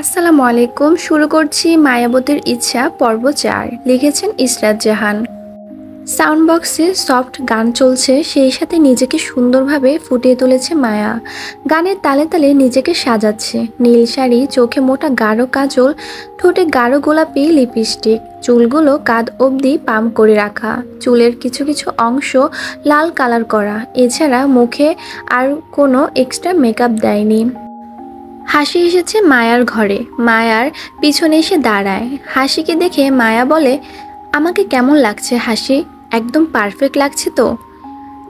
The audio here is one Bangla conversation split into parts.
আসসালামু আলাইকুম। শুরু করছি মায়াবতীর ইচ্ছা পর্ব ৪। লিখেছেন ইসরাত জাহান। সাউন্ড বক্সে সফট গান চলছে, সেই সাথে নিজেকে সুন্দরভাবে ফুটিয়ে তুলেছে মায়া। গানের তালে তালে নিজেকে সাজাচ্ছে। নীল শাড়ি, চোখে মোটা গাঢ় কাজল, ঠোঁটে গাঢ় গোলাপি লিপস্টিক, চুলগুলো কাঁধ অবধি পাম্প করে রাখা, চুলের কিছু কিছু অংশ লাল কালার করা। এছাড়া মুখে আর কোনো এক্সট্রা মেকআপ দেয়নি। হাসি এসেছে মায়ার ঘরে। মায়ার পিছনে এসে দাঁড়ায়। হাসিকে দেখে মায়া বলে, আমাকে কেমন লাগছে হাসি? একদম পারফেক্ট লাগছে তো?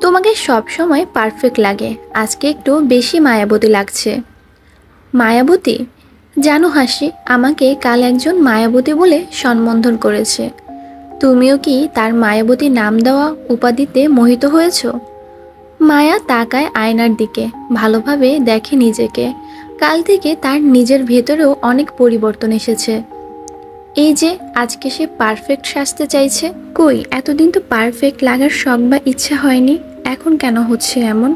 তোমাকে সব সময় পারফেক্ট লাগে, আজকে একটু বেশি মায়াবতী লাগছে। মায়াবতী? জানো হাসি, আমাকে কাল একজন মায়াবতী বলে সম্বোধন করেছে। তুমিও কি তার মায়াবতী নাম দেওয়া উপাধিতে মোহিত হয়েছ? মায়া তাকায় আয়নার দিকে, ভালোভাবে দেখে নিজেকে। কাল থেকে তার নিজের ভেতরেও অনেক পরিবর্তন এসেছে। এই যে আজকে সে পারফেক্ট সাজতে চাইছে, কই এতদিন তো পারফেক্ট লাগার শখ বা ইচ্ছা হয়নি, এখন কেন হচ্ছে এমন?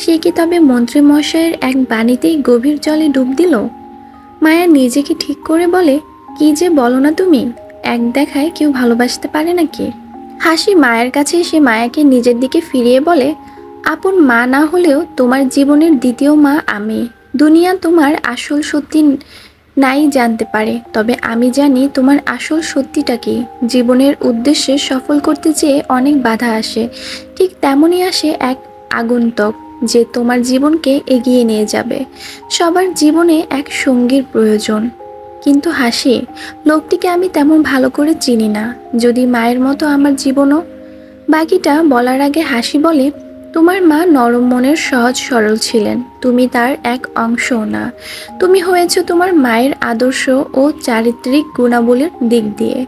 সে কি তবে মন্ত্রী মশাইয়ের এক বাণীতেই গভীর জলে ডুব দিল? মায়া নিজেকে ঠিক করে বলে, কি যে বলো না তুমি, এক দেখায় কেউ ভালোবাসতে পারে নাকি? হাসি মায়ের কাছে এসে মায়াকে নিজের দিকে ফিরিয়ে বলে, আপন মা না হলেও তোমার জীবনের দ্বিতীয় মা আমি। দুনিয়া তোমার আসল সত্যি নাই জানতে পারে, তবে আমি জানি তোমার আসল সত্যিটা কি। জীবনের উদ্দেশ্যে সফল করতে চেয়ে অনেক বাধা আসে, ঠিক তেমনই আসে এক আগন্তুক, যে তোমার জীবনকে এগিয়ে নিয়ে যাবে। সবার জীবনে এক সঙ্গীর প্রয়োজন। কিন্তু হাসি, লোকটিকে আমি তেমন ভালো করে চিনি না, যদি মায়ের মতো আমার জীবনও। বাকিটা বলার আগে হাসি বলে, তোমার মা নরম মনের সহজ সরল ছিলেন, তুমি তার এক অংশও না। তুমি হয়েছ তোমার মায়ের আদর্শ ও চারিত্রিক গুণাবলীর দিক দিয়ে।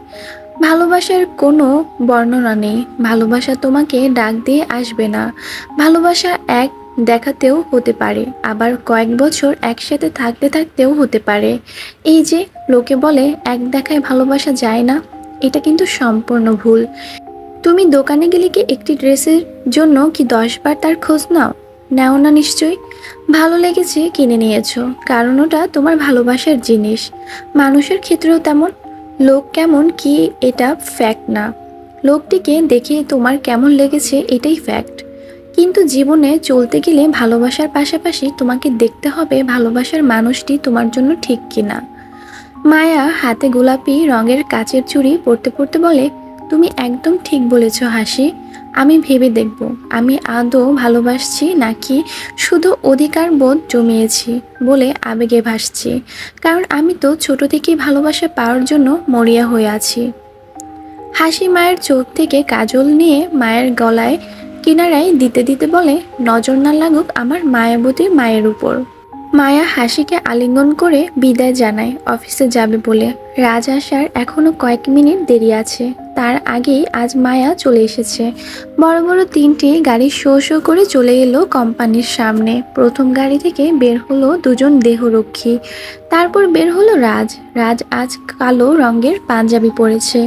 ভালোবাসার কোনো বর্ণনা নেই। ভালোবাসা তোমাকে ডাক দিয়ে আসবে না। ভালোবাসা এক দেখাতেও হতে পারে, আবার কয়েক বছর একসাথে থাকতে থাকতেও হতে পারে। এই যে লোকে বলে এক দেখায় ভালোবাসা যায় না, এটা কিন্তু সম্পূর্ণ ভুল। তুমি দোকানে গেলে কি একটি ড্রেসের জন্য কি 10 বার তার খোঁজ নাও না নিশ্চয়ই? ভালো লেগেছে কিনে নিয়েছো, কারণ ওটা তোমার ভালোবাসার জিনিস। মানুষের ক্ষেত্রেও তেমন। লোক কেমন কি এটা ফ্যাক্ট না, লোকটিকে দেখে তোমার কেমন লেগেছে এটাই ফ্যাক্ট। কিন্তু জীবনে চলতে গেলে ভালোবাসার পাশাপাশি তোমাকে দেখতে হবে ভালোবাসার মানুষটি তোমার জন্য ঠিক কিনা। মায়া হাতে গোলাপি রঙের কাচের চুড়ি পরতে পরতে বলে, তুমি একদম ঠিক বলেছ হাসি। আমি ভেবে দেখব আমি আদৌ ভালোবাসছি নাকি শুধু অধিকার বোধ জমিয়েছি বলে আবেগে ভাসছি। কারণ আমি তো ছোট থেকেই ভালোবাসা পাওয়ার জন্য মরিয়া হয়ে আছি। হাসি মায়ের চোখ থেকে কাজল নিয়ে মায়ের গলায় কিনারায় দিতে দিতে বলে, নজর না লাগুক আমার মায়াবতী মায়ের উপর। মায়া হাসিকে আলিঙ্গন করে বিদায় জানায় অফিসে যাবে বলে। রাজ আসার এখনো কয়েক মিনিট দেরি আছে, তার আগেই আজ মায়া চলে এসেছে। বড় বড় 3টি গাড়ি শো শো করে চলে এলো কোম্পানির সামনে। প্রথম গাড়ি থেকে বের হলো দুজন দেহরক্ষী, তারপর বের হলো রাজ। রাজ আজ কালো রঙের পাঞ্জাবি পরেছে,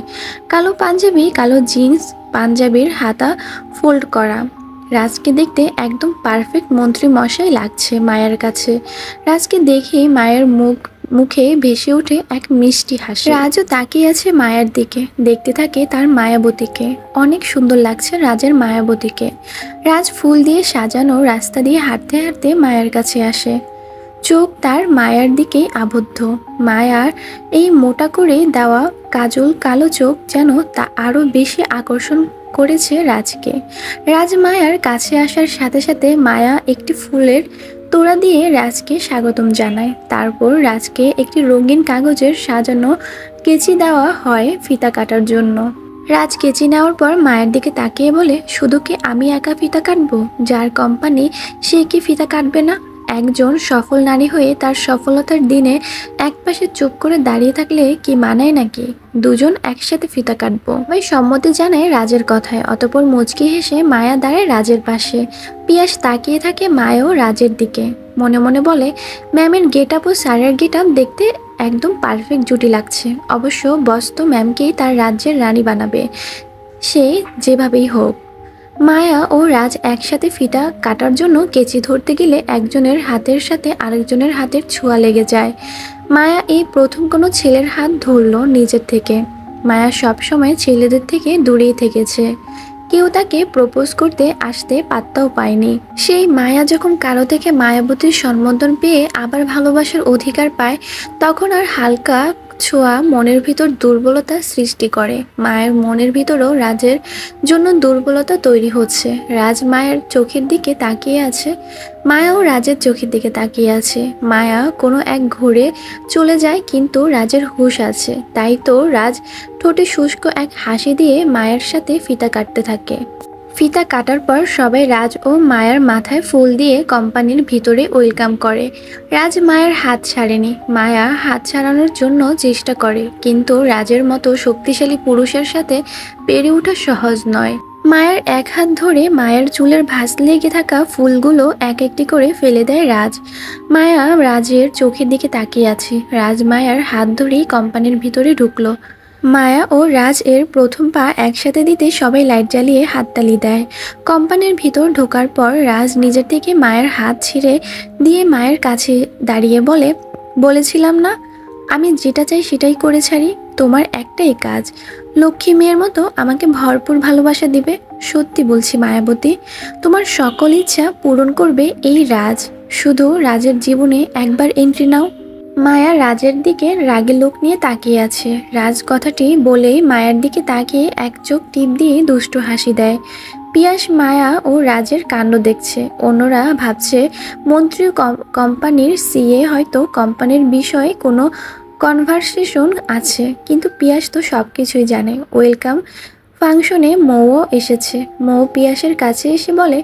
কালো পাঞ্জাবি, কালো জিন্স, পাঞ্জাবির হাতা ফোল্ড করা। রাজকে দেখতে একদম পারফেক্ট মন্ত্রী মশাই লাগছে মায়ের কাছে। রাজকে দেখে মায়ের মুখে ভেসে ওঠে এক মিষ্টি হাসি। রাজও তাকিয়ে আছে মায়ের দিকে, দেখতে থাকে তার মায়াবতীকে। অনেক সুন্দর লাগছে রাজের মায়াবতীকে। রাজ ফুল দিয়ে সাজানো রাস্তা দিয়ে হাঁটতে হাঁটতে মায়ের কাছে আসে। চোখ তার মায়ার দিকেই আবদ্ধ। মায়ার এই মোটা করে দেওয়া কাজল কালো চোখ যেন তা আরো বেশি আকর্ষণ করেছে রাজকে। রাজ মায়ার কাছে আসার সাথে সাথে মায়া একটি ফুলের তোড়া দিয়ে রাজকে স্বাগতম জানায়। তারপর রাজকে একটি রঙিন কাগজের সাজানো কেচি দেওয়া হয় ফিতা কাটার জন্য। রাজ কেচি নেওয়ার পর মায়ের দিকে তাকিয়ে বলে, শুধু কি আমি একা ফিতা কাটবো? যার কোম্পানি সে কি ফিতা কাটবে না? একজন সফল নারী হয়ে তার সফলতার দিনে একপাশে চুপ করে দাঁড়িয়ে থাকলে কি মানায় নাকি? দুজন একসাথে ফিতা কাটবো। ভাই সম্মতি জানায় রাজের কথায়। অতঃপর মুচকি হেসে মায়া দাঁড়ায় রাজের পাশে। পিয়াস তাকিয়ে থাকে মায়াও রাজের দিকে, মনে মনে বলে, ম্যামের গেট আপ ও স্যারের গেট আপ দেখতে একদম পারফেক্ট জুটি লাগছে। অবশ্য বস তো ম্যামকেই তার রাজ্যের রানী বানাবে, সে যেভাবেই হোক। মায়া ও রাজ একসাথে ফিতা কাটার জন্য কেচি ধরতে গেলে একজনের হাতের সাথে আরেকজনের হাতের ছোঁয়া লেগে যায়। মায়া এই প্রথম কোনো ছেলের হাত ধরলো নিজের থেকে। মায়া সবসময় ছেলেদের থেকে দূরেই থেকেছে, কেউ তাকে প্রপোজ করতে আসতে পাত্তাও পায়নি। সেই মায়া যখন কারো থেকে মায়াবতীর সম্বোধন পেয়ে আবার ভালোবাসার অধিকার পায়, তখন আর হালকা ছোঁয়া মনের ভিতর দুর্বলতা সৃষ্টি করে। মায়ের মনের ভিতরও রাজের জন্য দুর্বলতা তৈরি হচ্ছে। রাজ মায়ের চোখের দিকে তাকিয়ে আছে, মায়াও রাজের চোখের দিকে তাকিয়ে আছে। মায়া কোনো এক ঘুরে চলে যায়, কিন্তু রাজের হুঁশ আছে। তাই তো রাজ ঠোঁটে শুষ্ক এক হাসি দিয়ে মায়ের সাথে ফিতা কাটতে থাকে। ফিতা কাটার পর সবাই রাজ ও মায়ের মাথায় ফুল দিয়ে কোম্পানির ভিতরে ওয়েলকাম করে। রাজ মায়ের হাত ছাড়েনি। মায়া হাত ছাড়ানোর জন্য চেষ্টা করে, কিন্তু রাজের মতো শক্তিশালী পুরুষের সাথে পেরে ওঠা সহজ নয়। মায়ের এক হাত ধরে মায়ের চুলের ভাঁজ লেগে থাকা ফুলগুলো এক একটি করে ফেলে দেয় রাজ। মায়া রাজের চোখের দিকে তাকিয়ে আছে। রাজ মায়ার হাত ধরেই কোম্পানির ভিতরে ঢুকলো। মায়া ও রাজ এর প্রথম পা একসাথে দিতে সবাই লাইট জ্বালিয়ে হাততালি দেয়। কোম্পানির ভিতর ঢোকার পর রাজ নিজের থেকে মায়ের হাত ছিঁড়ে দিয়ে মায়ের কাছে দাঁড়িয়ে বলেছিলাম না, আমি যেটা চাই সেটাই করে ছাড়ি। তোমার একটাই কাজ, লক্ষ্মী মেয়ের মতো আমাকে ভরপুর ভালোবাসা দিবে। সত্যি বলছি মায়াবতী, তোমার সকল ইচ্ছা পূরণ করবে এই রাজ। শুধু রাজের জীবনে একবার এন্ট্রি নাও। মায়া রাজের দিকে রাগে লোক নিয়ে তাকিয়ে আছে। রাজ কথাটি বলেই মায়ের দিকে তাকিয়ে এক চোখ টিপ দিয়ে দুষ্টু হাসি দেয়। পিয়াস মায়া ও রাজের কাণ্ড দেখছে। অন্যরা ভাবছে মন্ত্রী কোম্পানির সিএ হয়তো কোম্পানির বিষয়ে কোনো কনভারসেশন আছে, কিন্তু পিয়াস তো সব কিছুই জানে। ওয়েলকাম ফাংশনে মৌও এসেছে। মৌ পিয়াসের কাছে এসে বলে,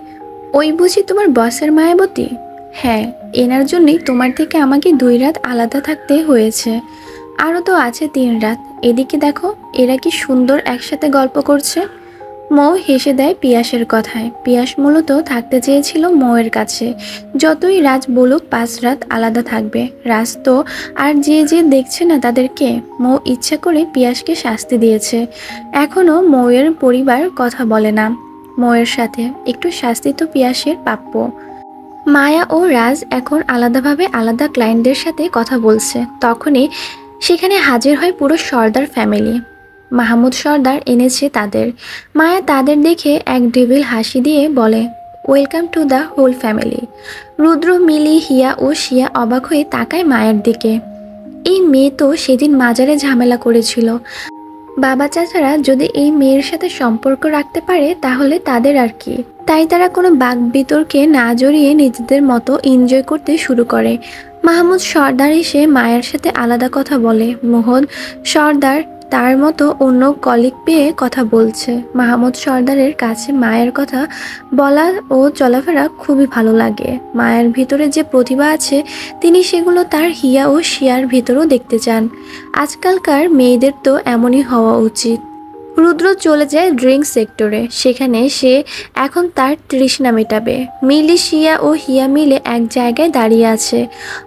ওই বুঝি তোমার বসের মায়াবতী? হ্যাঁ, এনার জন্যই তোমার থেকে আমাকে 2 রাত আলাদা থাকতে হয়েছে। আরও তো আছে 3 রাত। এদিকে দেখো, এরা কি সুন্দর একসাথে গল্প করছে। মৌ হেসে দেয় পিয়াসের কথায়। পিয়াস মূলত থাকতে চেয়েছিল মৌয়ের কাছে। যতই রাজ বলুক 5 রাত আলাদা থাকবে, রাজ তো আর যে দেখছে না তাদেরকে। মৌ ইচ্ছা করে পিয়াসকে শাস্তি দিয়েছে। এখনও মৌয়ের পরিবার কথা বলে না মৌয়ের সাথে। একটু শাস্তি তো পিয়াসের প্রাপ্য। মায়া ও রাজ এখন আলাদাভাবে আলাদা ক্লায়েন্টদের সাথে কথা বলছে। তখনই সেখানে হাজির হয় পুরো সর্দার ফ্যামিলি। মাহমুদ সর্দার এনেছে তাদের। মায়া তাদের দেখে এক ডেভিল হাসি দিয়ে বলে, welcome to the whole family. Rudra, Mili, Hiya ও শিয়া অবাক হয়ে তাকায় মায়ের দিকে। এই মেয়ে তো সেদিন মাজারে ঝামেলা করেছিল। বাবা চাচারা যদি এই মেয়ের সাথে সম্পর্ক রাখতে পারে তাহলে তাদের আর কি। তাই তারা কোনো বাক বিতর্কে না জড়িয়ে নিজেদের মতো এনজয় করতে শুরু করে। মাহমুদ সর্দার এসে মায়ের সাথে আলাদা কথা বলে। মোহন সর্দার তার মতো অন্য কলিগ পেয়ে কথা বলছে। মাহমুদ সর্দারের কাছে মায়ের কথা বলা ও চলাফেরা খুবই ভালো লাগে। মায়ের ভিতরে যে প্রতিভা আছে তিনি সেগুলো তার হিয়া ও শিয়ার ভিতরেও দেখতে চান। আজকালকার মেয়েদের তো এমনই হওয়া উচিত। রুদ্র চলে যায় ড্রিঙ্ক সেক্টরে। সেখানে সে এখন তার তৃষ্ণা মেটাবে। মিলি, শিয়া ও হিয়া মিলে এক জায়গায় দাঁড়িয়ে আছে।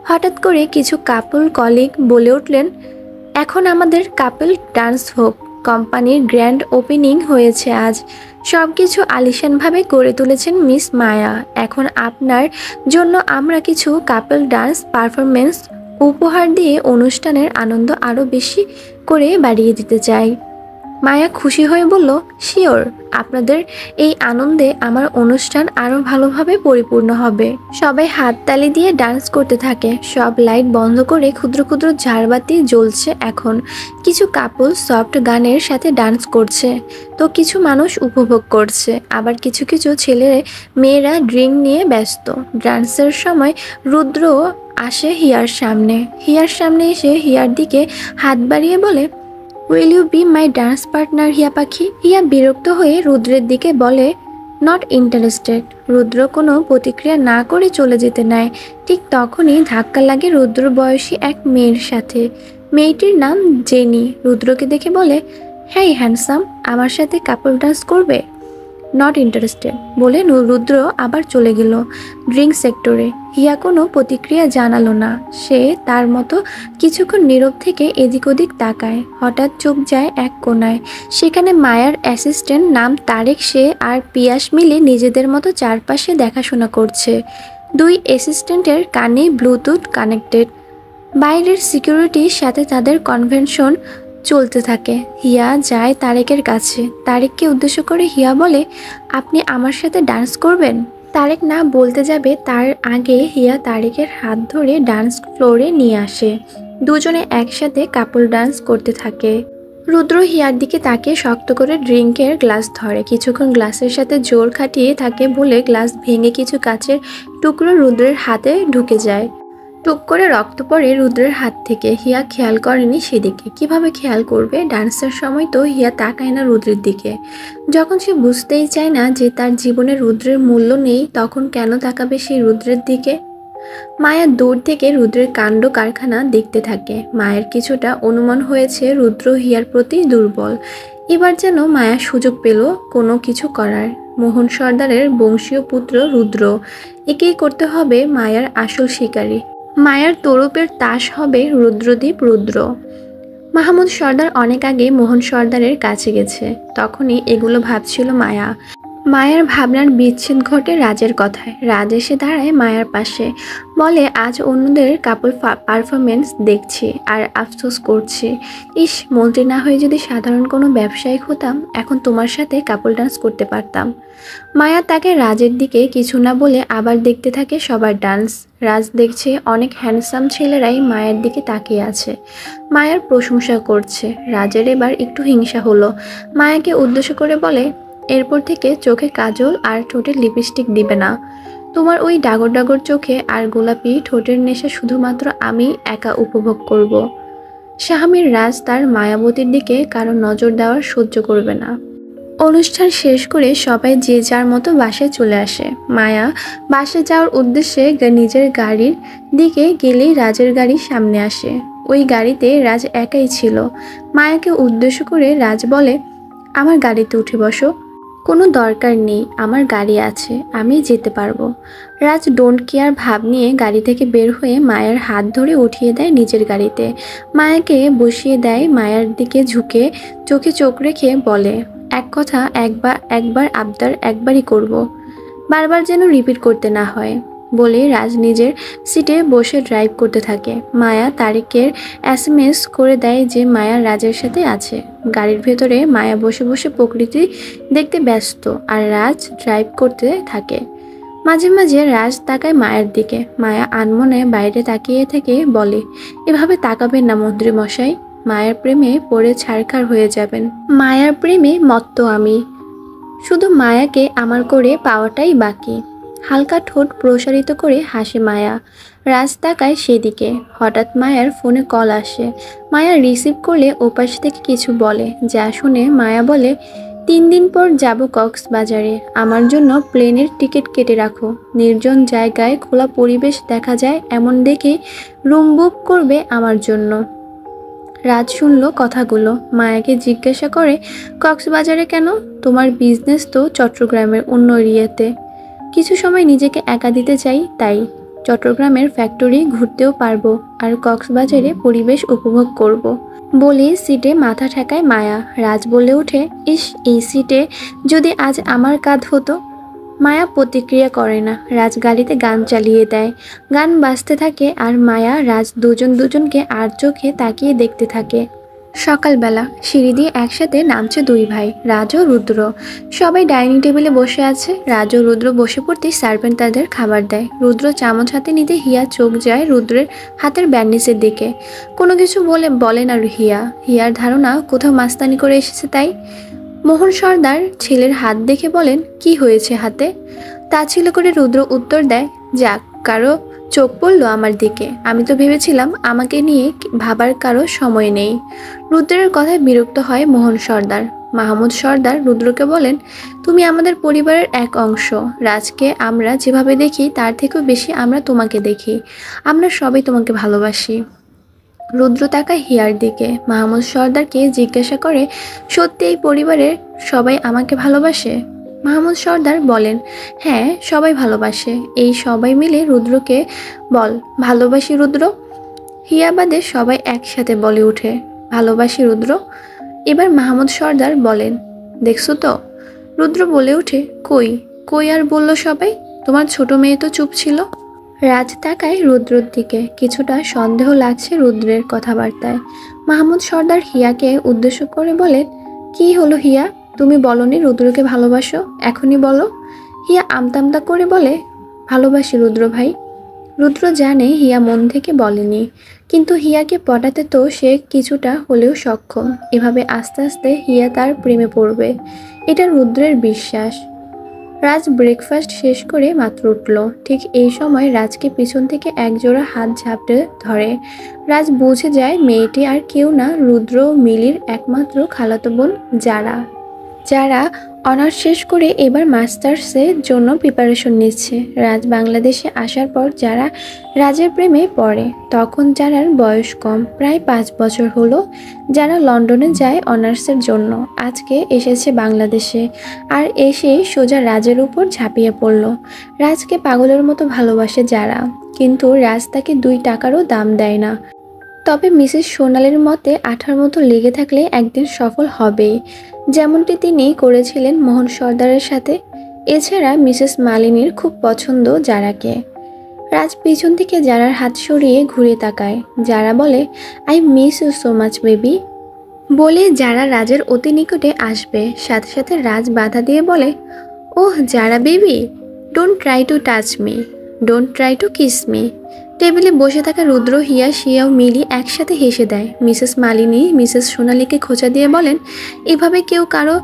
হঠাৎ করে কিছু কাপল কলিগ বলে উঠলেন, এখন আমাদের কাপল ডান্স হোক। কোম্পানির গ্র্যান্ড ওপেনিং হয়েছে আজ। সব কিছু আলিশানভাবে করে তুলেছেন মিস মায়া। এখন আপনার জন্য আমরা কিছু কাপল ডান্স পারফরমেন্স উপহার দিয়ে অনুষ্ঠানের আনন্দ আরও বেশি করে বাড়িয়ে দিতে চাই। মায়া খুশি হয়ে বলল, শিওর, আপনাদের এই আনন্দে আমার অনুষ্ঠান আরও ভালোভাবে পরিপূর্ণ হবে। সবাই হাততালি দিয়ে ডান্স করতে থাকে। সব লাইট বন্ধ করে ক্ষুদ্র ক্ষুদ্র ঝাড়বাতি জ্বলছে। এখন কিছু কাপল সফট গানের সাথে ডান্স করছে, তো কিছু মানুষ উপভোগ করছে। আবার কিছু কিছু ছেলে মেয়েরা ড্রিঙ্ক নিয়ে ব্যস্ত। ডান্সের সময় রুদ্র আসে হিয়ার সামনে। হিয়ার সামনে এসে হিয়ার দিকে হাত বাড়িয়ে বলে, will you be my dance partner Hiya পাখি? হিয়া বিরক্ত হয়ে রুদ্রের দিকে বলে, নট ইন্টারেস্টেড। রুদ্র কোনো প্রতিক্রিয়া না করে চলে যেতে নেয়। ঠিক তখনই ধাক্কা লাগে রুদ্র বয়সী এক মেয়ের সাথে। মেয়েটির নাম জেনি। রুদ্রকে দেখে বলে, হ্যাঁ হ্যান্ডসাম, আমার সাথে কাপল ডান্স করবে? নট ইন্টারেস্টেড বলে রুদ্র আবার চলে গেল ড্রিঙ্ক সেক্টরে। হিয়া কোনো প্রতিক্রিয়া জানালো না। সে তার মতো কিছুক্ষণ নীরব থেকে এদিক ওদিক তাকায়। হঠাৎ চোখ যায় এক কোণায়। সেখানে মায়ার অ্যাসিস্ট্যান্ট নাম তারেক, সে আর পিয়াস মিলে নিজেদের মতো চারপাশে দেখাশোনা করছে। 2 অ্যাসিস্ট্যান্টের কানে ব্লুটুথ কানেক্টেড। বাইরের সিকিউরিটির সাথে তাদের কনভেনশন চলতে থাকে। হিয়া যায় তারেকের কাছে। তারেককে উদ্দেশ্য করে হিয়া বলে, আপনি আমার সাথে ডান্স করবেন? তারেক না বলতে যাবে তার আগে হিয়া তারেকের হাত ধরে ডান্স ফ্লোরে নিয়ে আসে। দুজনে একসাথে কাপল ডান্স করতে থাকে। রুদ্র হিয়ার দিকে তাকিয়ে শক্ত করে ড্রিঙ্কের গ্লাস ধরে। কিছুক্ষণ গ্লাসের সাথে জোর খাটিয়ে থাকে বলে গ্লাস ভেঙে কিছু কাচের টুকরো রুদ্রের হাতে ঢুকে যায়। টুক করে রক্ত পড়ে রুদ্রের হাত থেকে। হিয়া খেয়াল করেনি সেদিকে। কিভাবে খেয়াল করবে? ডান্সের সময় তো হিয়া তাকায় না রুদ্রের দিকে। যখন সে বুঝতেই চায় না যে তার জীবনে রুদ্রের মূল্য নেই, তখন কেন তাকাবে সেই রুদ্রের দিকে? মায়া দূর থেকে রুদ্রের কাণ্ড কারখানা দেখতে থাকে। মায়ের কিছুটা অনুমান হয়েছে রুদ্র হিয়ার প্রতি দুর্বল। এবার যেন মায়া সুযোগ পেল কোনো কিছু করার। মোহন সর্দারের বংশীয় পুত্র রুদ্র, একেই করতে হবে মায়ার আসল শিকারী। মায়ার তরুপের তাস হবে রুদ্রদীপ রুদ্র। মাহমুদ সর্দার অনেক আগে মোহন সর্দারের কাছে গেছে। তখনই এগুলো ভাবছিল মায়া। মায়ার ভাবনার বিচ্ছেদ ঘটে রাজের কথায়। রাজ এসে দাঁড়ায় মায়ার পাশে, বলে, আজ অন্যদের কাপল পারফরমেন্স দেখছি আর আফসোস করছি। ইস, মন্ত্রী না হয়ে যদি সাধারণ কোনো ব্যবসায়িক হতাম, এখন তোমার সাথে কাপল ডান্স করতে পারতাম। মায়া তাকে রাজের দিকে কিছু না বলে আবার দেখতে থাকে সবার ডান্স। রাজ দেখছে অনেক হ্যান্ডসাম ছেলেরাই মায়ের দিকে তাকিয়ে আছে, মায়ার প্রশংসা করছে। রাজের এবার একটু হিংসা হলো। মায়াকে উদ্দেশ্য করে বলে, এরপর থেকে চোখে কাজল আর ঠোঁটে লিপস্টিক দিবে না। তোমার ওই ডাগর ডাগর চোখে আর গোলাপি ঠোঁটের নেশা শুধুমাত্র আমি একা উপভোগ করব। শাহমীর রাজ তার মায়াবতীর দিকে কারো নজর দেওয়ার সহ্য করবে না। অনুষ্ঠান শেষ করে সবাই যে যার মতো বাসায় চলে আসে। মায়া বাসে যাওয়ার উদ্দেশ্যে নিজের গাড়ির দিকে গেলেই রাজের গাড়ি সামনে আসে। ওই গাড়িতে রাজ একাই ছিল। মায়াকে উদ্দেশ্য করে রাজ বলে, আমার গাড়িতে উঠে বসো। কোনো দরকার নেই, আমার গাড়ি আছে, আমি যেতে পারবো। রাজ ডোন্ট কেয়ার ভাব নিয়ে গাড়ি থেকে বের হয়ে মায়ের হাত ধরে উঠিয়ে দেয় নিজের গাড়িতে। মায়াকে বসিয়ে দেয়। মায়ের দিকে ঝুঁকে চোখে চোখ রেখে বলে, এক কথা একবার আবদার একবারই করব, বারবার যেন রিপিট করতে না হয়। বলে রাজ নিজের সিটে বসে ড্রাইভ করতে থাকে। মায়া তারেকের SMS করে দেয় যে মায়া রাজের সাথে আছে। গাড়ির ভেতরে মায়া বসে বসে প্রকৃতি দেখতে ব্যস্ত আর রাজ ড্রাইভ করতে থাকে। মাঝে মাঝে রাজ তাকায় মায়ের দিকে। মায়া আনমনে বাইরে তাকিয়ে থেকে বলে, এভাবে তাকাবেন না মন্ত্রী মশাই, মায়ের প্রেমে পড়ে ছারখার হয়ে যাবেন। মায়ার প্রেমে মত্ত আমি, শুধু মায়াকে আমার করে পাওয়াটাই বাকি। হালকা ঠোঁট প্রসারিত করে হাসে মায়া। রাজ তাকায় সেদিকে। হঠাৎ মায়ার ফোনে কল আসে। মায়া রিসিভ করলে ওপাশ থেকে কিছু বলে, যা শুনে মায়া বলে, 3 দিন পর যাব কক্সবাজারে, আমার জন্য প্লেনের টিকিট কেটে রাখো। নির্জন জায়গায় খোলা পরিবেশ দেখা যায় এমন দেখে রুম বুক করবে আমার জন্য। রাজ শুনল কথাগুলো। মায়াকে জিজ্ঞাসা করে, কক্সবাজারে কেন? তোমার বিজনেস তো চট্টগ্রামের অন্য এরিয়াতে। কিছু সময় নিজেকে একা দিতে চাই, তাই। চট্টগ্রামের ফ্যাক্টরি ঘুরতেও পারবো আর কক্সবাজারে পরিবেশ উপভোগ করব। বলে সিটে মাথা ঠেকায় মায়া। রাজ বলে ওঠে, ইস, এই সিটে যদি আজ আমার কাঁধ হতো। মায়া প্রতিক্রিয়া করে না। রাজ গাড়িতে গান চালিয়ে দেয়। গান বাজতে থাকে আর মায়া রাজ দুজনকে আর চোখে তাকিয়ে দেখতে থাকে। সকালবেলা সিঁড়ি দিয়ে একসাথে নামছে 2 ভাই, রাজ ও রুদ্র। সবাই ডাইনিং টেবিলে বসে আছে। রাজ ও রুদ্র বসে পড়তেই সার্ভেন্ট তাদের খাবার দেয়। রুদ্র চামচ হাতে নিতে হিয়া চোখ যায় রুদ্রের হাতের ব্যান্ডেজের দিকে। কোনো কিছু বলে না হিয়ার ধারণা কোথাও মাস্তানি করে এসেছে তাই। মোহন সর্দার ছেলের হাত দেখে বলেন, কি হয়েছে হাতে? তা ছিল করে রুদ্র উত্তর দেয়, যাক, কারো চোখ পড়ল আমার দিকে, আমি তো ভেবেছিলাম আমাকে নিয়ে ভাবার কারো সময় নেই। রুদ্রের কথায় বিরক্ত হয় মোহন সর্দার। মাহমুদ সর্দার রুদ্রকে বলেন, তুমি আমাদের পরিবারের এক অংশ। রাজকে আমরা যেভাবে দেখি তার থেকেও বেশি আমরা তোমাকে দেখি। আমরা সবাই তোমাকে ভালোবাসি। রুদ্র তাকায় হিয়ার দিকে। মাহমুদ সর্দারকে জিজ্ঞাসা করে, সত্যি এই পরিবারের সবাই আমাকে ভালোবাসে? মাহমুদ সর্দার বলেন, হ্যাঁ, সবাই ভালোবাসে। এই সবাই মিলে রুদ্রকে বল, ভালোবাসি রুদ্র। হিয়া বাদে সবাই একসাথে বলে ওঠে, ভালোবাসি রুদ্র। এবার মাহমুদ সর্দার বলেন, দেখছো তো? রুদ্র বলে ওঠে, কই কই আর বলল সবাই? তোমার ছোট মেয়ে তো চুপ ছিল। রাজ তাকায় রুদ্রর দিকে, কিছুটা সন্দেহ লাগছে রুদ্রের কথাবার্তায়। মাহমুদ সর্দার হিয়াকে উদ্দেশ্য করে বলেন, কি হলো হিয়া, তুমি বলনি রুদ্রকে ভালোবাসো, এখনই বলো। হিয়া আমতামতা করে বলে, ভালোবাসি রুদ্র ভাই। রুদ্র জানে হিয়া মন থেকে বলেনি, কিন্তু হিয়াকে পটাতে তো সে কিছুটা হলেও সক্ষম। এভাবে আস্তে আস্তে হিয়া তার প্রেমে পড়বে, এটা রুদ্রের বিশ্বাস। রাজ ব্রেকফাস্ট শেষ করে মাত্র উঠল। ঠিক এই সময় রাজকে পিছন থেকে একজোড়া হাত ঝাপটে ধরে। রাজ বুঝে যায় মেয়েটি আর কেউ না, রুদ্র ও মিলির একমাত্র খালাতো বোন যারা যারা অনার্স শেষ করে এবার মাস্টার্সের জন্য প্রিপারেশন নিচ্ছে। রাজ বাংলাদেশে আসার পর যারা রাজের প্রেমে পড়ে, তখন যারার বয়স কম, প্রায় 5 বছর হলো। যারা লন্ডনে যায় অনার্সের জন্য, আজকে এসেছে বাংলাদেশে, আর এসে সোজা রাজের উপর ঝাঁপিয়ে পড়ল। রাজকে পাগলের মতো ভালোবাসে যারা, কিন্তু রাজ তাকে 2 টাকারও দাম দেয় না। তবে মিসেস সোনালির মতে আঠার মতো লেগে থাকলে একদিন সফল হবেই, যেমনটি তিনি করেছিলেন মোহন সর্দারের সাথে। এছাড়া মিসেস মালিনীর খুব পছন্দ যারাকে। রাজ পিছন থেকে যারার হাত সরিয়ে ঘুরে তাকায়। যারা বলে, I miss you so much baby বলে যারা রাজের অতি নিকটে আসবে, সাথে সাথে রাজ বাধা দিয়ে বলে, ওহ যারা baby, don't try to touch me, don't try to kiss me. টেবিলে বসে থাকা রুদ্র, হিয়া, শিয়া ও মিলি একসাথে হেসে দেয়। মিসেস মালিনী মিসেস সোনালীকে খোঁচা দিয়ে বলেন, এভাবে কেউ কারো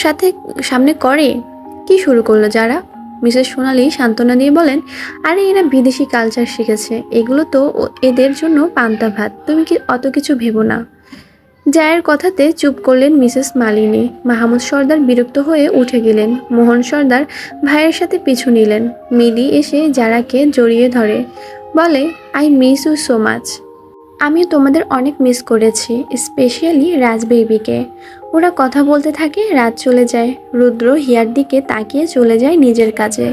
সাথে সামনে করে? কি শুরু করলো যারা? মিসেস সোনালী সান্ত্বনা দিয়ে বলেন, আরে এরা বিদেশি কালচার শিখেছে, এগুলো তো এদের জন্য পান্তা ভাত, তুমি কি অত কিছু ভেবো না। জায়ের কথাতে চুপ করলেন মিসেস মালিনী। মাহমুদ সর্দার বিরক্ত হয়ে উঠে গেলেন। মোহন সর্দার ভাইয়ের সাথে পিছু নিলেন। মিলি এসে যারাকে জড়িয়ে ধরে, বলে, I miss you so much. আমিও তোমাদের অনেক মিস করেছি, স্পেশালি রাজ বেবিকে। ওরা কথা বলতে থাকে, রাত চলে যায়। রুদ্র হিয়ার দিকে তাকিয়ে চলে যায় নিজের কাজে।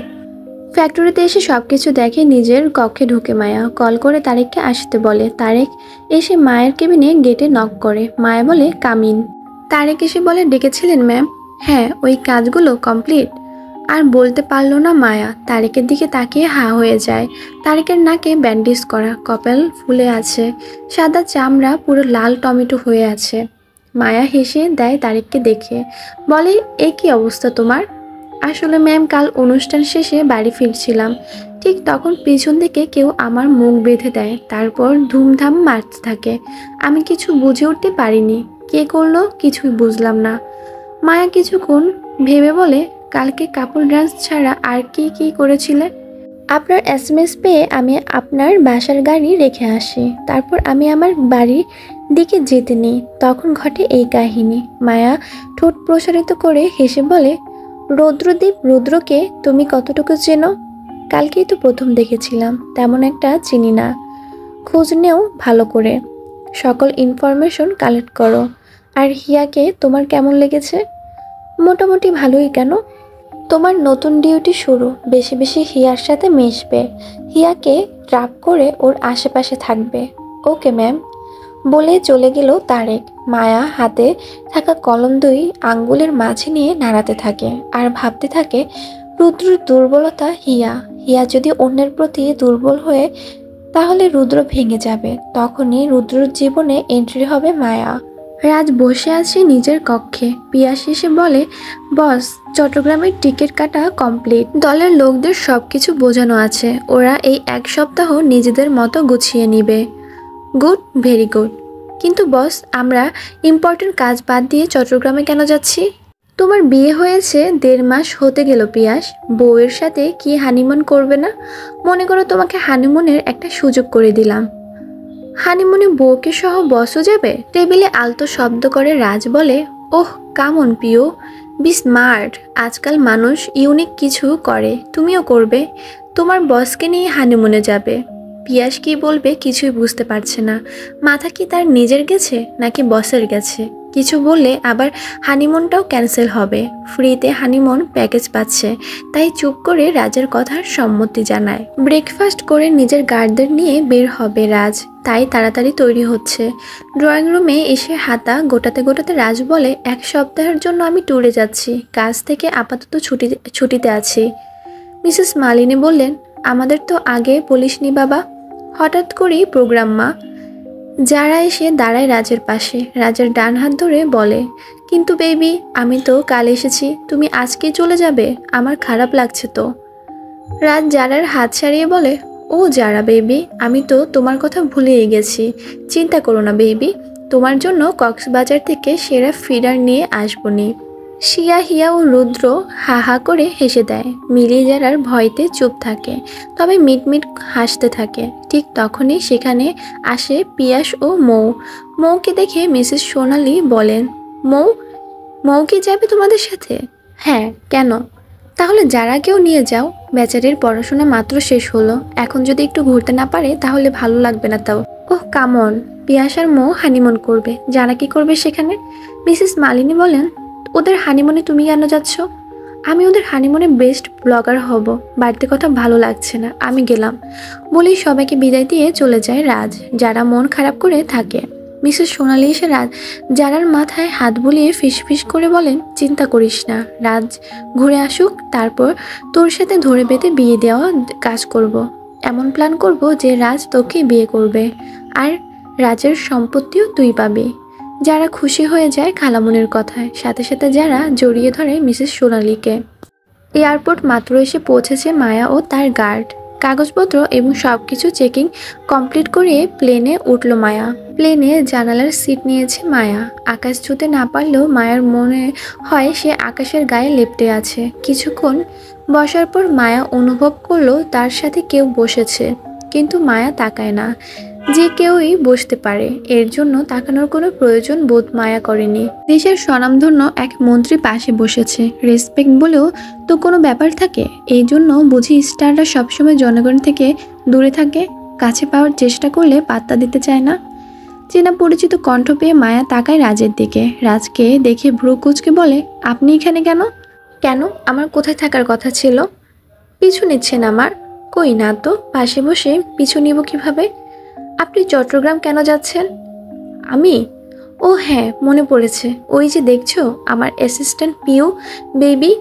ফ্যাক্টরিতে এসে সবকিছু দেখে, নিজের কক্ষে ঢুকে মায়া কল করে তারেককে আসতে বলে। তারেক এসে মায়ের কেবিনে গেটে নক করে। মায়া বলে, কামিন। তারেক এসে বলে, ডেকেছিলেন ম্যাম? হ্যাঁ, ওই কাজগুলো কমপ্লিট। আর বলতে পারল না মায়া। তারেকের দিকে তাকিয়ে হা হয়ে যায়। তারেকের নাকে ব্যান্ডেজ করা, কপাল ফুলে আছে, সাদা চামড়া পুরো লাল টমেটো হয়ে আছে। মায়া হেসে দেয় তারেককে দেখে, বলে, এ কি অবস্থা তোমার? আসলে ম্যাম, কাল অনুষ্ঠান শেষে বাড়ি ফিরছিলাম, ঠিক তখন পিছন থেকে কেউ আমার মুখ বেঁধে দেয়, তারপর ধুমধাম মারতে থাকে। আমি কিছু বুঝে উঠতে পারিনি কে করলো, কিছুই বুঝলাম না। মায়া কিছুক্ষণ ভেবে বলে, কালকে কাপড় ডান্স ছাড়া আর কি কি করেছিলে? আপনার এসএমএস পেয়ে আমি আপনার বাসার গাড়ি রেখে আসি, তারপর আমি আমার বাড়ির দিকে যেতে নিই, তখন ঘটে এই কাহিনী। মায়া ঠোঁট প্রসারিত করে হেসে বলে, রৌদ্রদীপ রুদ্রকে তুমি কতটুকু চেনো? কালকেই তো প্রথম দেখেছিলাম, তেমন একটা চিনি না। খোঁজ নেও ভালো করে, সকল ইনফরমেশন কালেক্ট করো। আর হিয়াকে তোমার কেমন লেগেছে? মোটামুটি ভালোই। কেন? তোমার নতুন ডিউটি শুরু, বেশি বেশি হিয়ার সাথে মিশবে, হিয়াকে ট্র্যাপ করে ওর আশেপাশে থাকবে। ওকে ম্যাম বলে চলে গেল তারেক। মায়া হাতে থাকা কলম 2 আঙ্গুলের মাঝে নিয়ে নাড়াতে থাকে আর ভাবতে থাকে, রুদ্রর দুর্বলতা হিয়া। হিয়া যদি অন্যের প্রতি দুর্বল হয়ে, তাহলে রুদ্র ভেঙে যাবে। তখনই রুদ্রর জীবনে এন্ট্রি হবে মায়া। রাজ বসে আছে নিজের কক্ষে। পিয়াস এসে বলে, বস, চট্টগ্রামের টিকিট কাটা কমপ্লিট, দলের লোকদের সবকিছু বোঝানো আছে, ওরা এই 1 সপ্তাহ নিজেদের মতো গুছিয়ে নিবে। Good, very good. কিন্তু বস, আমরা ইম্পর্টেন্ট কাজ বাদ দিয়ে চট্টগ্রামে কেন যাচ্ছি? তোমার বিয়ে হয়েছে 1.5 মাস হতে গেল পিয়াস, বউয়ের সাথে কি হানিমুন করবে না? মনে করো তোমাকে হানিমুনের একটা সুযোগ করে দিলাম। হানিমুনে বউকে সহ বসও যাবে? টেবিলে আলতো শব্দ করে রাজ বলে, ওহ কামন পিও, বি স্মার্ট। আজকাল মানুষ ইউনিক কিছু করে, তুমিও করবে। তোমার বসকে নিয়ে হানিমুনে যাবে। পিয়াস কি বলবে কিছুই বুঝতে পারছে না। মাথা কি তার নিজের গেছে নাকি বসের গেছে? কিছু বললে আবার হানিমুনটাও ক্যান্সেল হবে। ফ্রিতে হানিমুন প্যাকেজ পাচ্ছে, তাই চুপ করে রাজের কথার সম্মতি জানায়। ব্রেকফাস্ট করে নিজের গার্ডদের নিয়ে বের হবে রাজ, তাই তাড়াতাড়ি তৈরি হচ্ছে। ড্রয়িং রুমে এসে হাতা গোটাতে গোটাতে রাজ বলে, 1 সপ্তাহের জন্য আমি ট্যুরে যাচ্ছি, কাজ থেকে আপাতত ছুটিতে আছি। মিসেস মালিনী বললেন, আমাদের তো আগে বলিসনি বাবা। হঠাৎ করেই প্রোগ্রাম মা। যারা এসে দাঁড়ায় রাজের পাশে, রাজের ডান হাত ধরে বলে, কিন্তু বেবি আমি তো কাল এসেছি, তুমি আজকেই চলে যাবে? আমার খারাপ লাগছে তো। রাজ যারার হাত ছাড়িয়ে বলে, ও যারা বেবি, আমি তো তোমার কথা ভুলেই গেছি। চিন্তা করো না বেবি, তোমার জন্য কক্সবাজার থেকে সেরা ফিডার নিয়ে আসবনি। শিয়া, হিয়া ও রুদ্র হা হা করে হেসে দেয়। মিলি যারার ভয়তে চুপ থাকে, তবে মিটমিট হাসতে থাকে। ঠিক তখনই সেখানে আসে পিয়াস ও মৌ। মৌকে দেখে মিসেস সোনালি বলেন, মৌ, মৌ কি যাবে তোমাদের সাথে? হ্যাঁ, কেন? তাহলে যারাকেও নিয়ে যাও। বেচারির পড়াশোনা মাত্র শেষ হলো, এখন যদি একটু ঘুরতে না পারে তাহলে ভালো লাগবে না। তাও ওহ কামন, পিয়াস আর মৌ হানিমুন করবে, যারা কি করবে সেখানে? মিসেস মালিনী বলেন, ওদের হানিমুনে তুমি কেন যাচ্ছ? আমি ওদের হানিমুনে বেস্ট ব্লগার হব। বাড়িতে কথা ভালো লাগছে না, আমি গেলাম বলেই সবাইকে বিদায় দিয়ে চলে যায় রাজ। যারা মন খারাপ করে থাকে। মিসেস সোনালি এসে যারার মাথায় হাত বুলিয়ে ফিসফিস করে বলেন, চিন্তা করিস না, রাজ ঘুরে আসুক, তারপর তোর সাথে ধরে বেঁধে বিয়ে দেওয়া কাজ করব। এমন প্ল্যান করব যে রাজ তোকে বিয়ে করবে, আর রাজের সম্পত্তিও তুই পাবি। যারা খুশি হয়ে যায় খালামুনির কথায়, সাথে সাথে যারা জড়িয়ে ধরে মিসেস সোনালিকে। এয়ারপোর্ট মাত্র এসে পৌঁছেছে মায়া ও তার গার্ড। কাগজপত্র এবং সব কিছু চেকিং কমপ্লিট করিয়ে প্লেনে উঠল মায়া। প্লেনে জানালার সিট নিয়েছে মায়া। আকাশ ছুঁতে না পারলেও মায়ার মনে হয় সে আকাশের গায়ে লেপ্টে আছে। কিছুক্ষণ বসার পর মায়া অনুভব করলো তার সাথে কেউ বসেছে, কিন্তু মায়া তাকায় না। যে কেউই বসতে পারে, এর জন্য তাকানোর কোনো প্রয়োজন বোধ মায়া করেনি। দেশের স্বনামধন্য এক মন্ত্রী পাশে বসেছে, রেসপেক্ট বলেও তো কোনো ব্যাপার থাকে। এই জন্য বুঝি স্টাররা সবসময় জনগণ থেকে দূরে থাকে, কাছে পাওয়ার চেষ্টা করলে পাত্তা দিতে চায় না। চেনা পরিচিত কণ্ঠ পেয়ে মায়া তাকায় রাজের দিকে। রাজকে দেখে ভ্রু কুঁচকে বলে, আপনি এখানে কেন? কেন, আমার কোথায় থাকার কথা ছিল? পিছু নিচ্ছেন আমার? কই না তো, পাশে বসে পিছু নিব কিভাবে? আপনি চট্টগ্রাম কেন যাচ্ছেন? আমি? ও হ্যাঁ, মনে পড়েছে। ওই যে দেখছো, আমার অ্যাসিস্ট্যান্ট পিউ বেবি,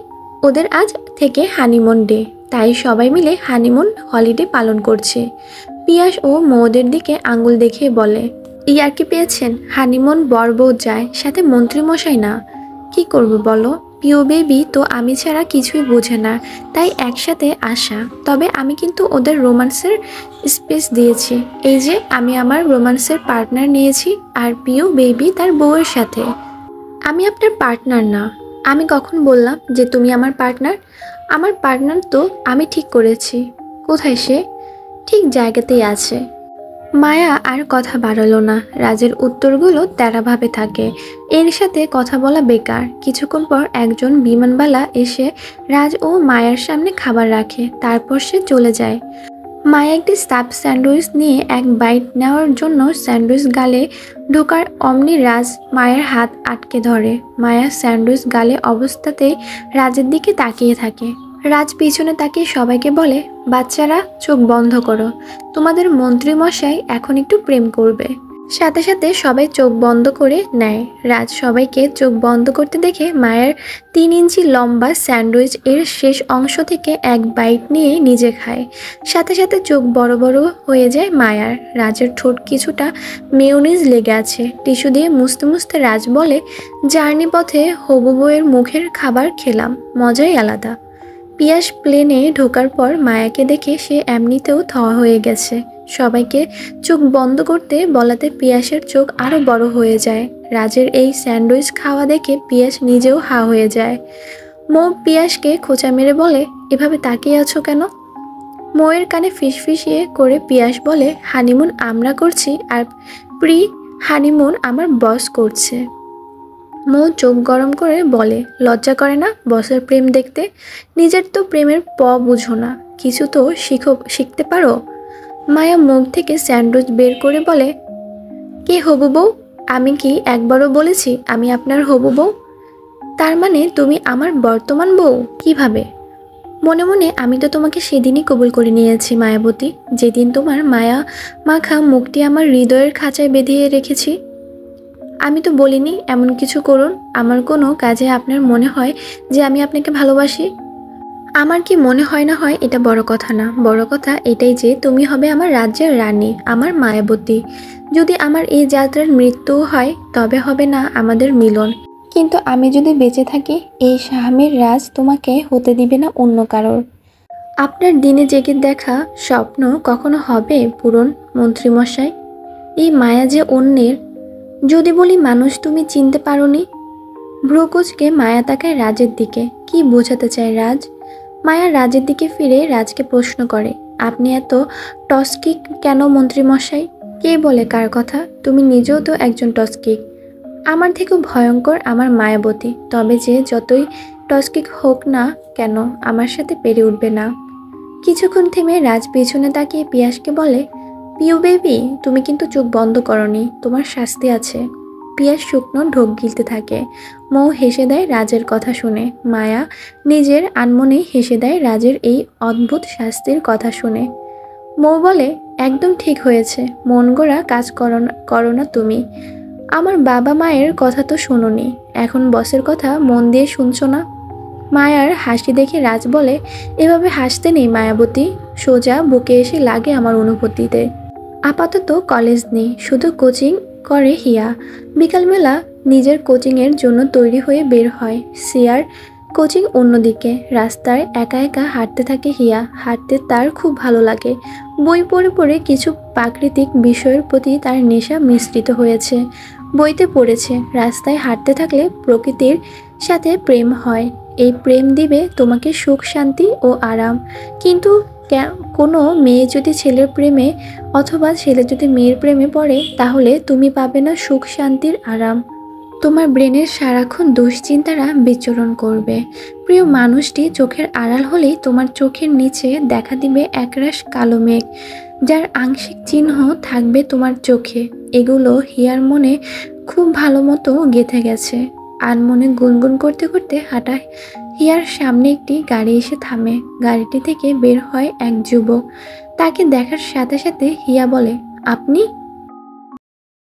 ওদের আজ থেকে হানিমুন ডে, তাই সবাই মিলে হানিমুন হলিডে পালন করছে। পিয়াস ও মৌদের দিকে আঙ্গুল দেখিয়ে বলে, ইয়ার্কি পেয়েছেন? হানিমুন বর বউ যায়, সাথে মন্ত্রী মশাই না। কি করব বলো, পিউ বেবি তো আমি ছাড়া কিছুই বোঝে না, তাই একসাথে আসা। তবে আমি কিন্তু ওদের রোমান্সের স্পেস দিয়েছি। এই যে আমি আমার রোমান্সের পার্টনার নিয়েছি, আর পিউ বেবি তার বউয়ের সাথে। আমি আপনার পার্টনার না। আমি কখন বললাম যে তুমি আমার পার্টনার? আমার পার্টনার তো আমি ঠিক করেছি। কোথায় সে? ঠিক জায়গাতেই আছে। মায়া আর কথা বাড়ালো না। রাজের উত্তরগুলো তেড়াভাবে থাকে, এর সাথে কথা বলা বেকার। কিছুক্ষণ পর একজন বিমানবালা এসে রাজ ও মায়ার সামনে খাবার রাখে, তারপর সে চলে যায়। মায়া একটি স্টাফ স্যান্ডউইচ নিয়ে এক বাইট নেওয়ার জন্য স্যান্ডউইচ গালে ঢোকার অমনি রাজ মায়ের হাত আটকে ধরে। মায়া স্যান্ডউইচ গালে অবস্থাতেই রাজের দিকে তাকিয়ে থাকে। রাজ পিছনে তাকিয়ে সবাইকে বলে, বাচ্চারা চোখ বন্ধ করো, তোমাদের মন্ত্রী মশাই এখন একটু প্রেম করবে। সাথে সাথে সবাই চোখ বন্ধ করে নেয়। রাজ সবাইকে চোখ বন্ধ করতে দেখে মায়ের 3 ইঞ্চি লম্বা স্যান্ডউইচ এর শেষ অংশ থেকে এক বাইট নিয়ে নিজে খায়। সাথে সাথে চোখ বড় বড় হয়ে যায় মায়ার। রাজের ঠোঁট কিছুটা মেয়োনিজ লেগে আছে। টিস্যু দিয়ে মুছতে মুছতে রাজ বলে, জার্নি পথে হবু বউয়ের মুখের খাবার খেলাম, মজাই আলাদা। পিয়াস প্লেনে ঢোকার পর মায়াকে দেখে সে এমনিতেও থ হয়ে গেছে। সবাইকে চোখ বন্ধ করতে বলাতে পিয়াসের চোখ আরো বড় হয়ে যায়। রাজের এই স্যান্ডউইচ খাওয়া দেখে পিয়াস নিজেও হা হয়ে যায়। মৌ পিয়াসকে খোঁচা মেরে বলে, এভাবে তাকিয়ে আছো কেন? মৌয়ের কানে ফিসফিসিয়ে করে পিয়াস বলে, হানিমুন আমরা করছি, আর প্রি হানিমুন আমার বস করছে। মৌ চোখ গরম করে বলে, লজ্জা করে না বসের প্রেম দেখতে? নিজের তো প্রেমের বুঝো না, কিছু তো শিখতে পারো। মায়া মুখ থেকে স্যান্ডউইচ বের করে বলে, কে হবু বউ? আমি কি একবারও বলেছি আমি আপনার হবু বউ? তার মানে তুমি আমার বর্তমান বউ? কিভাবে? মনে মনে আমি তো তোমাকে সেদিনই কবুল করে নিয়েছি মায়াবতী, যেদিন তোমার মায়া মাখা মুখটি আমার হৃদয়ের খাঁচায় বেঁধিয়ে রেখেছি। আমি তো বলিনি এমন কিছু করুন, আমার কোনো কাজে আপনার মনে হয় যে আমি আপনাকে ভালোবাসি। আমার কি মনে হয় না হয় এটা বড় কথা না, বড় কথা এটাই যে তুমি হবে আমার রাজ্যের রানী, আমার মায়াবতী। যদি আমার এই যাত্রার মৃত্যুও হয় তবে হবে না আমাদের মিলন, কিন্তু আমি যদি বেঁচে থাকি এই স্বামীর রাজ তোমাকে হতে দিবে না অন্য কারোর। আপনার দিনে জেগে দেখা স্বপ্ন কখনো হবে পূরণ মন্ত্রীমশাই? এই মায়া যে অন্যের। যদি বলি মানুষ তুমি চিনতে পারোনি। ভ্রুকুচকে মায়া তাকায় রাজের দিকে। কি বোঝাতে চায় রাজ? মায়া রাজের দিকে ফিরে রাজকে প্রশ্ন করে, আপনি এত টস্কিক কেন মন্ত্রীমশাই? কে বলে কার কথা? তুমি নিজেও তো একজন টস্কিক। আমার থেকেও ভয়ঙ্কর আমার মায়াবতী, তবে যে যতই টস্কিক হোক না কেন আমার সাথে পেরে উঠবে না। কিছুক্ষণ থেমে রাজ পেছনে তাকিয়ে পিয়াসকে বলে, পিউ বেবি তুমি কিন্তু চোখ বন্ধ করনি, তোমার শাস্তি আছে। পিয়াস শুকনো ঢোক গিলতে থাকে। মৌ হেসে দেয় রাজের কথা শুনে। মায়া নিজের আনমনেই হেসে দেয় রাজের এই অদ্ভুত শাস্তির কথা শুনে। মৌ বলে, একদম ঠিক হয়েছে, মন গড়া কাজ করো না তুমি। আমার বাবা মায়ের কথা তো শোনোনি, এখন বসের কথা মন দিয়ে শুনছো না? মায়ার হাসি দেখে রাজ বলে, এভাবে হাসতে নেই মায়াবতী, সোজা বুকে এসে লাগে আমার অনুভূতিতে। আপাতত কলেজ নেই, শুধু কোচিং করে হিয়া। বিকালবেলা নিজের কোচিংয়ের জন্য তৈরি হয়ে বের হয়। সিয়ার কোচিং অন্যদিকে। রাস্তায় একা একা হাঁটতে থাকে হিয়া। হাঁটতে তার খুব ভালো লাগে। বই পড়ে পড়ে কিছু প্রাকৃতিক বিষয়ের প্রতি তার নেশা মিশ্রিত হয়েছে। বইতে পড়েছে রাস্তায় হাঁটতে থাকলে প্রকৃতির সাথে প্রেম হয়, এই প্রেম দিবে তোমাকে সুখ শান্তি ও আরাম। কিন্তু কোনো মেয়ে যদি ছেলের প্রেমে অথবা ছেলে যদি মেয়ের প্রেমে পড়ে তাহলে তুমি পাবে না সুখ শান্তির আরাম। তোমার ব্রেনের সারাক্ষণ দুশ্চিন্তারা বিচরণ করবে। প্রিয় মানুষটি চোখের আড়াল হলেই তোমার চোখের নিচে দেখা দিবে একরাশ কালো মেঘ, যার আংশিক চিহ্ন থাকবে তোমার চোখে। এগুলো হিয়ার মনে খুব ভালো মতো গেঁথে গেছে। আর মনে গুনগুন করতে করতে হাঁটা হিয়ার সামনে একটি গাড়ি এসে থামে। গাড়িটি থেকে বের হয় এক যুবক। তাকে দেখার সাথে সাথে হিয়া বলে, আপনি?